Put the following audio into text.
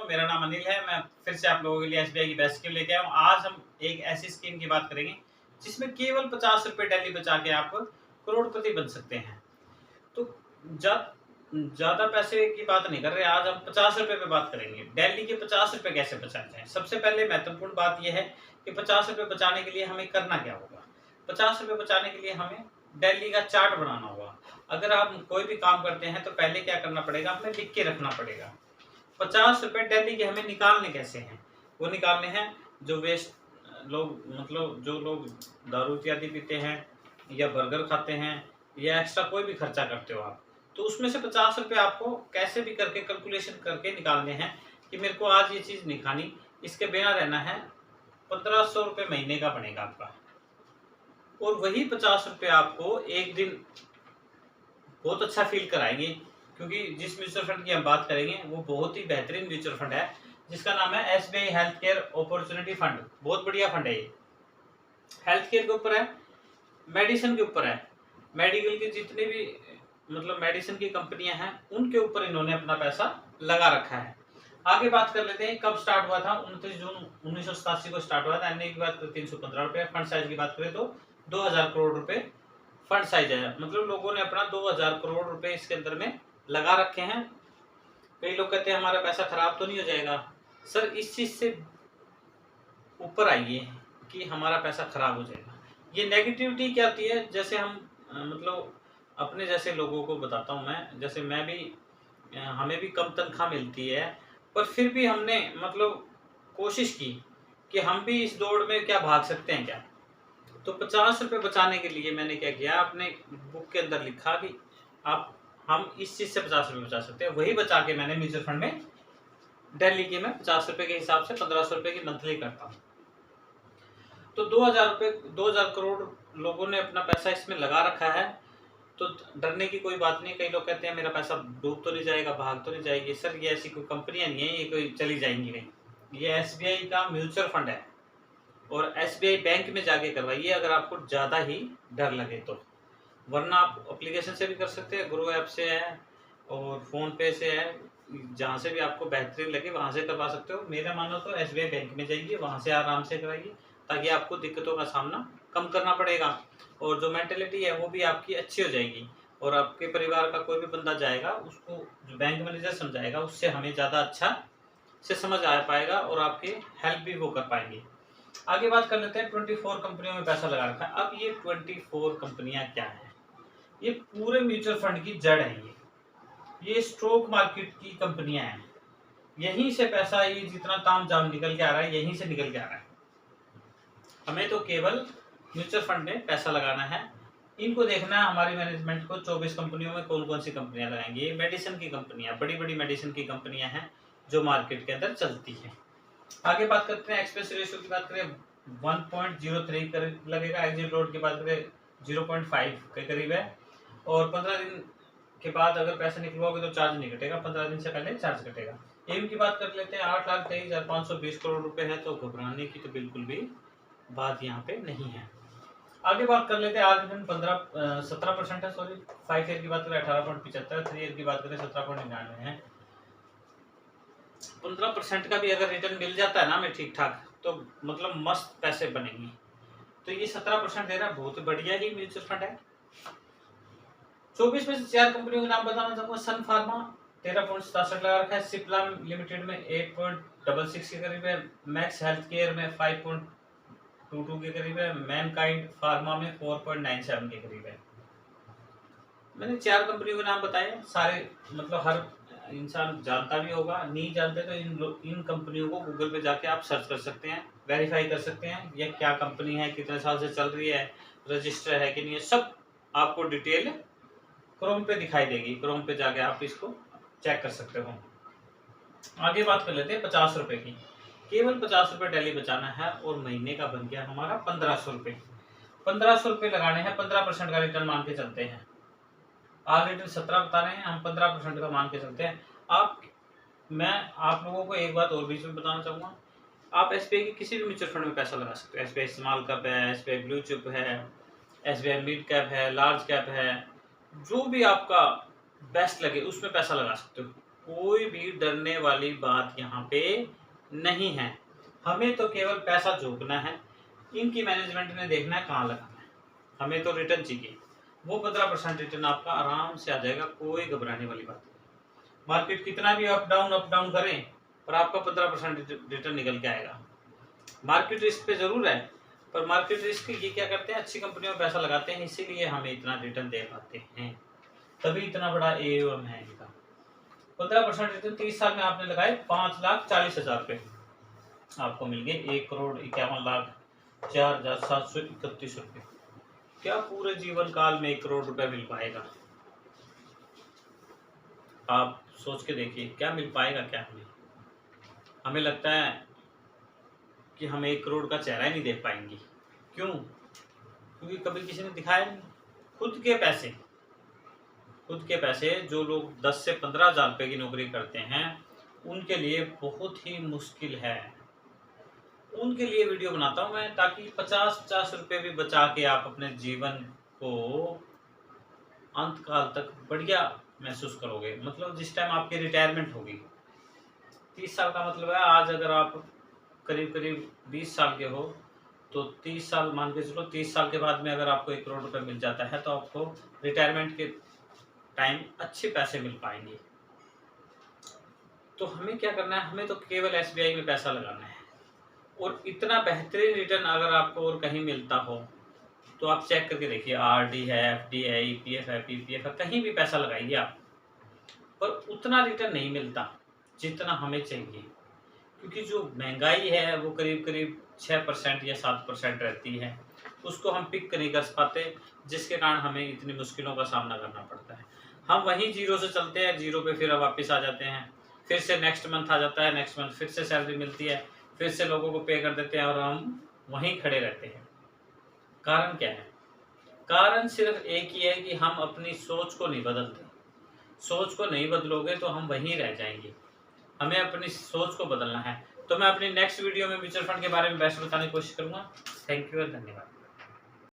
मेरा नाम अनिल है। मैं फिर से आप लोगों के लिए एसबीआई की बेस्ट स्कीम लेके आया हूँ। आज हम एक ऐसी स्कीम की बात करेंगे जिसमें केवल 50 रुपए डेली बचा के आप करोड़पति बन सकते हैं। तो जा ज़्यादा पैसे की बात नहीं कर रहे, आज हम 50 रुपए पे बात करेंगे। डेली के 50 रुपए कैसे बचाए जाएँ? सबसे पहले महत्वपूर्ण बात ये है कि 50 रुपए बचाने के लिए हमें करना क्या होगा? 50 रुपए बचाने के लिए हमें डेली का चार्ट बनाना होगा। अगर आप कोई भी काम करते हैं तो पहले क्या करना पड़ेगा, हमें लिख के रखना पड़ेगा। 50 रुपए डेली के हमें निकालने कैसे हैं? वो निकालने हैं जो वेस्ट लोग, मतलब जो लोग दारू इत्यादि पीते हैं या बर्गर खाते हैं या एक्स्ट्रा कोई भी खर्चा करते हो आप, तो उसमें से 50 रुपए आपको कैसे भी करके कैलकुलेशन करके निकालने हैं कि मेरे को आज ये चीज़ नहीं खानी, इसके बिना रहना है। 1500 रुपए महीने का बनेगा आपका, और वही 50 रुपए आपको एक दिन बहुत अच्छा फील कराएंगे, क्योंकि जिस म्यूचुअल फंड की हम बात करेंगे वो बहुत ही बेहतरीन म्यूचुअल फंड है जिसका नाम है SBI health care opportunity fund. बहुत बढ़िया फंड है ये। हेल्थ केयर के ऊपर है, मेडिसिन के ऊपर है, मेडिकल की जितनी भी मतलब मेडिसिन की कंपनियां हैं उनके ऊपर इन्होंने अपना पैसा लगा रखा है। आगे बात कर लेते हैं कब स्टार्ट हुआ था। 29 जून 1987 को स्टार्ट हुआ था। एनए की बात करें 315 रुपए, फंड साइज की बात करें तो 2000 करोड़ रुपए फंड साइज है। मतलब लोगों ने अपना 2000 करोड़ रुपए इसके अंदर में लगा रखे हैं। कई लोग कहते हैं हमारा पैसा खराब तो नहीं हो जाएगा। सर इस चीज से ऊपर आइए कि हमारा पैसा खराब हो जाएगा। ये नेगेटिविटी क्या होती है, जैसे हम मतलब अपने जैसे लोगों को बताता हूँ मैं, जैसे मैं भी हमें भी कम तनख्वाह मिलती है, पर फिर भी हमने मतलब कोशिश की कि हम भी इस दौड़ में क्या भाग सकते हैं क्या। तो 50 रुपए बचाने के लिए मैंने क्या किया, अपने बुक के अंदर लिखा कि आप हम इस चीज़ से 50 रुपए बचा सकते हैं। वही बचा के मैंने म्यूचुअल फंड में डेली के मैं 50 रुपए के हिसाब से 1500 रुपए की मंथली करता हूँ। तो 2000 करोड़ लोगों ने अपना पैसा इसमें लगा रखा है। तो डरने की कोई बात नहीं। कई लोग कहते हैं मेरा पैसा डूब तो नहीं जाएगा, भाग तो नहीं जाएगी। सर ये ऐसी कोई कंपनियां नहीं है ये कोई चली जाएंगी नहीं। ये एसबीआई का म्यूचुअल फंड है, और एसबीआई बैंक में जाके करवाइए अगर आपको ज़्यादा ही डर लगे तो। वरना आप एप्लीकेशन से भी कर सकते हैं, ग्रो ऐप से है और फ़ोन पे से है, जहाँ से भी आपको बेहतरीन लगे वहाँ से करवा सकते हो। मेरा मानो तो एसबीआई बैंक में जाइए, वहाँ से आराम से कराइए, ताकि आपको दिक्कतों का सामना कम करना पड़ेगा, और जो मेंटेलिटी है वो भी आपकी अच्छी हो जाएगी। और आपके परिवार का कोई भी बंदा जाएगा, उसको जो बैंक मैनेजर समझाएगा उससे हमें ज़्यादा अच्छा से समझ आ पाएगा, और आपकी हेल्प भी वो कर पाएंगे। आगे बात कर लेते हैं 24 कंपनियों में पैसा लगा रखा है। अब ये 24 कंपनियां क्या है? ये पूरे म्यूचुअल फंड की जड़ है। ये स्टॉक मार्केट की कंपनियां हैं। यहीं से पैसा, ये जितना ताम जाम निकल के आ रहा है यहीं से निकल के आ रहा है। हमें तो केवल म्यूचुअल फंड में पैसा लगाना है। इनको देखना है हमारी मैनेजमेंट को 24 कंपनियों में कौन कौन सी कंपनियां लगाएंगी। ये मेडिसिन की कंपनियां, बड़ी बड़ी मेडिसिन की कंपनियां हैं जो मार्केट के अंदर चलती हैं। आगे बात करते हैं एक्सपेंस रेशियो की बात करें 1.03 करीब लगेगा। एग्जिट लोड की बात करें 0.5 के करीब है, और 15 दिन के बाद अगर पैसा निकलवाओगे तो चार्ज नहीं कटेगा, 15 दिन से पहले चार्ज कटेगा। एम की बात कर लेते हैं 8,23,520 करोड़ रुपए है, तो घबराने की तो बिल्कुल भी बात यहाँ पे नहीं है। आगे बात कर लेते हैं आज रिटर्न 17% है, सॉरी 5 ईयर की बात करें 18.75, 3 ईयर की बात करें 17.99 है। 15% का भी अगर रिटर्न मिल जाता है ना हमें ठीक ठाक, तो मतलब मस्त पैसे बनेंगे। तो ये 17% दे रहा है, बहुत बढ़िया ही म्यूचुअल फंड है। 24 में से 4 कंपनियों के नाम बताना चाहूंगा। सन फार्मा 13.67 लगा रखा है, सिप्ला लिमिटेड में 8.66 के करीब है, मैक्स हेल्थ केयर में 5.22 के करीब है, मैनकाइंड फार्मा में 4.97 के करीब है। मैंने 4 कंपनियों के नाम बताए, सारे मतलब हर इंसान जानता भी होगा, नहीं जानते तो इन कंपनियों को गूगल पे जाके आप सर्च कर सकते हैं, वेरीफाई कर सकते हैं ये क्या कंपनी है, कितने साल से चल रही है, रजिस्टर है कि नहीं है, सब आपको डिटेल क्रोम पे दिखाई देगी। क्रोम पे जाके आप इसको चेक कर सकते हो। आगे बात कर लेते हैं 50 रुपए की। केवल 50 रुपए डेली बचाना है, और महीने का बन गया हमारा 1500 रुपए। 1500 रुपए लगाने हैं, 15% का रिटर्न मान के चलते हैं। आज रिटर्न 17 बता रहे हैं, हम 15% का मान के चलते हैं। मैं आप लोगों को एक बात और बीच में बताना चाहूँगा। आप एसबीआई के किसी भी म्यूचुअल फंड में पैसा लगा सकते हो। एसबीआई स्मॉल कैप है, एसबीआई ब्लू चिप है, एसबीआई मिड कैप है, लार्ज कैप है, जो भी आपका बेस्ट लगे उसमें पैसा लगा सकते हो। कोई भी डरने वाली बात यहाँ पे नहीं है। हमें तो केवल पैसा झोंकना है, इनकी मैनेजमेंट ने देखना है कहाँ लगाना है। हमें तो रिटर्न चाहिए, वो 15% रिटर्न आपका आराम से आ जाएगा, कोई घबराने वाली बात नहीं। मार्केट कितना भी अप डाउन करें, पर आपका 15% रिटर्न निकल के आएगा। मार्केट रिस्क पे जरूर है, पर मार्केट रिस्क ये क्या करते हैं, अच्छी कंपनियों में पैसा लगाते हैं, इसीलिए हमें इतना रिटर्न दे पाते हैं, तभी इतना बड़ा AUM है इनका। 15% रिटर्न 30 साल में आपने लगाए 5,40,000 रुपये आपको मिल गए, 1,51,04,731 रुपये। क्या पूरे जीवन काल में 1 करोड़ रुपए मिल पाएगा? आप सोच के देखिए, क्या मिल पाएगा क्या हमें? हमें लगता है कि हम 1 करोड़ का चेहरा ही नहीं देख पाएंगे। क्यों? क्योंकि कभी किसी ने दिखाया नहीं। खुद के पैसे जो लोग 10 से 15,000 रुपये की नौकरी करते हैं, उनके लिए बहुत ही मुश्किल है। उनके लिए वीडियो बनाता हूँ मैं, ताकि 50-50 रुपये भी बचा के आप अपने जीवन को अंत काल तक बढ़िया महसूस करोगे। मतलब जिस टाइम आपकी रिटायरमेंट होगी, 30 साल का मतलब है, आज अगर आप करीब 20 साल के हो, तो 30 साल मान के चलो, 30 साल के बाद में अगर आपको 1 करोड़ रुपए मिल जाता है, तो आपको रिटायरमेंट के टाइम अच्छे पैसे मिल पाएंगे। तो हमें क्या करना है, हमें तो केवल SBI में पैसा लगाना है, और इतना बेहतरीन रिटर्न अगर आपको और कहीं मिलता हो तो आप चेक करके देखिए। RD है, FD है, EPF है, PPF है, कहीं भी पैसा लगाइए आप, पर उतना रिटर्न नहीं मिलता जितना हमें चाहिए, क्योंकि जो महंगाई है वो करीब 6% या 7% रहती है, उसको हम पिक नहीं कर पाते, जिसके कारण हमें इतनी मुश्किलों का सामना करना पड़ता है। हम वहीं जीरो से चलते हैं, जीरो पे फिर वापस आ जाते हैं, फिर से नेक्स्ट मंथ आ जाता है, नेक्स्ट मंथ फिर से सैलरी मिलती है, फिर से लोगों को पे कर देते हैं, और हम वहीं खड़े रहते हैं। कारण क्या है? कारण सिर्फ एक ही है कि हम अपनी सोच को नहीं बदलते। सोच को नहीं बदलोगे तो हम वहीं रह जाएंगे। हमें अपनी सोच को बदलना है। तो मैं अपनी नेक्स्ट वीडियो में म्यूचुअल फंड के बारे में बेस्ट बताने की कोशिश करूंगा। थैंक यू और धन्यवाद।